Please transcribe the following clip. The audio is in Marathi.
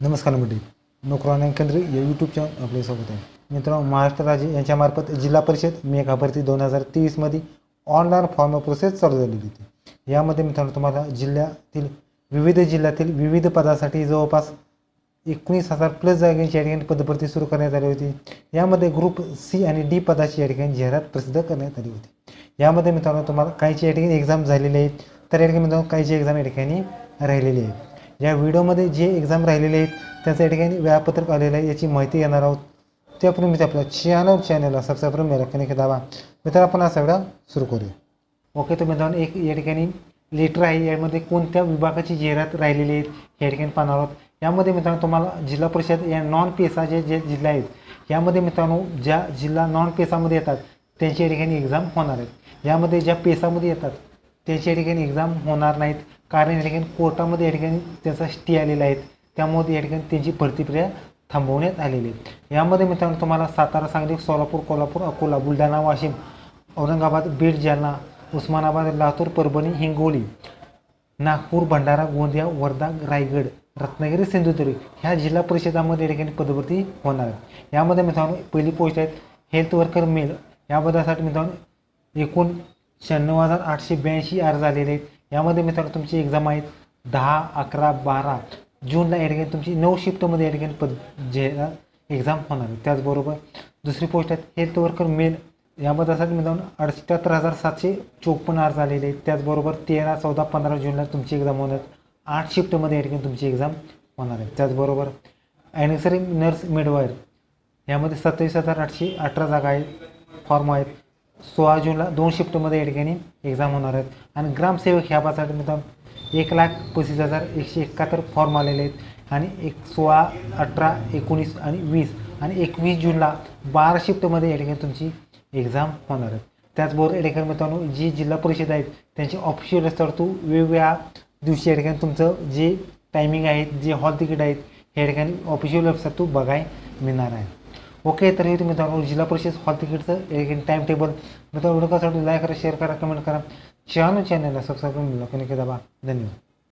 नमस्कार मंडळी, नोकरी ऑनलाईन केंद्र या यूट्यूब चॅनल आपले स्वागत आहे. मित्रांनो, महाराष्ट्र राज्य यांच्यामार्फत जिल्हा परिषद मेगा भरती 2023मध्ये ऑनलाईन फॉर्म प्रोसेस चालू झालेली होती. यामध्ये मित्रांनो तुम्हाला विविध जिल्ह्यातील विविध पदासाठी जवळपास 19,000 प्लस जागांची या ठिकाणी पदभरती सुरू करण्यात आली होती. यामध्ये ग्रुप सी आणि डी पदाची या ठिकाणी जाहिरात प्रसिद्ध करण्यात आली होती. यामध्ये मित्रांनो तुम्हाला काहीची या ठिकाणी एक्झाम झालेली आहेत, तर या ठिकाणी मित्रांनो काहीची एक्झाम या ठिकाणी राहिलेली आहे. या व्हिडिओमध्ये जे एक्झाम राहिलेले आहेत त्याचं या ठिकाणी वेळापत्रक आलेलं आहे, याची माहिती येणार आहोत. त्यापूर्वी मी आपल्या चॅनलला सबस्क्राईब करून बेल आयकॉन दाबा. मित्रांनो, आपण हा सगळा सुरू करूया. ओके, तर मित्रांनो एक या ठिकाणी लेटर आहे, यामध्ये कोणत्या विभागाची जाहिरात राहिलेली आहेत या ठिकाणी पाहणार आहोत. यामध्ये मित्रांनो तुम्हाला जिल्हा परिषद या नॉन पेसा जे जिल्हे आहेत, यामध्ये मित्रांनो ज्या जिल्हा नॉन पेसामध्ये येतात त्यांची या ठिकाणी एक्झाम होणार आहेत. यामध्ये ज्या पेसामध्ये येतात त्यांची या ठिकाणी एक्झाम होणार नाहीत, कारण या ठिकाणी कोर्टामध्ये या ठिकाणी त्याचा स्टे आलेला आहे. त्यामुळे या ठिकाणी त्यांची भरती प्रक्रिया थांबवण्यात आलेली आहे. यामध्ये मित्रांनो तुम्हाला सातारा, सांगली, सोलापूर, कोल्हापूर, अकोला, बुलढाणा, वाशिम, औरंगाबाद, बीड, जालना, उस्मानाबाद, लातूर, परभणी, हिंगोली, नागपूर, भंडारा, गोंदिया, वर्धा, रायगड, रत्नागिरी, सिंधुदुर्ग ह्या जिल्हा परिषदामध्ये या ठिकाणी पदभरती होणार आहे. यामध्ये मित्रांनो पहिली पोस्ट आहेत हेल्थ वर्कर मेल. या पदासाठी मित्रांनो एकूण 96,882 अर्ज आलेले आहेत. यामध्ये मित्रांनो तुमची एक्झाम आहेत 10, 11, 12 जूनला या ठिकाणी तुमची 9 शिफ्टमध्ये या ठिकाणी एक्झाम होणार आहे. त्याचबरोबर दुसरी पोस्ट आहे हेल्थ वर्कर मेल. या पदासाठी मित्रांनो 78,754 अर्ज आलेले आहेत. त्याचबरोबर 13, 14, 15 जूनला तुमची एक्झाम होणार. 8 शिफ्टमध्ये या ठिकाणी तुमची एक्झाम होणार आहे. त्याचबरोबर ॲनेसरी नर्स मिडवायर यामध्ये 27,818 जागा आहेत, फॉर्म आहेत. 16 जूनला 2 शिफ्टमध्ये या ठिकाणी एक्झाम होणार आहेत. आणि ग्रामसेवक ह्या पदासाठी मित्रांनो 1,25,171 फॉर्म आलेले आहेत. आणि 16, 18, 19 आणि 20 आणि 21 जूनला 12 शिफ्टमध्ये या ठिकाणी तुमची एक्झाम होणार आहे. त्याचबरोबर या ठिकाणी मित्रांनो जी जिल्हा परिषद आहेत त्यांची ऑफिशियल वेबसाईट तू वेगवेगळ्या दिवशी या ठिकाणी तुमचं जे टायमिंग आहे, जे हॉल तिकीट आहेत या ठिकाणी ऑफिशियल वेबसाईट तू बघायला मिळणार आहे. ओके, तर हे तुम्ही मित्रांनो जिल्हा परिषद हॉल तिकीटचं या ठिकाणी टाईम टेबल मित्रांनो व्हिडिओ कसा लाईक करा, शेअर करा, कमेंट करा. चॅनलला सबस्क्राईब करून बेल आयकॉन दाबा. धन्यवाद.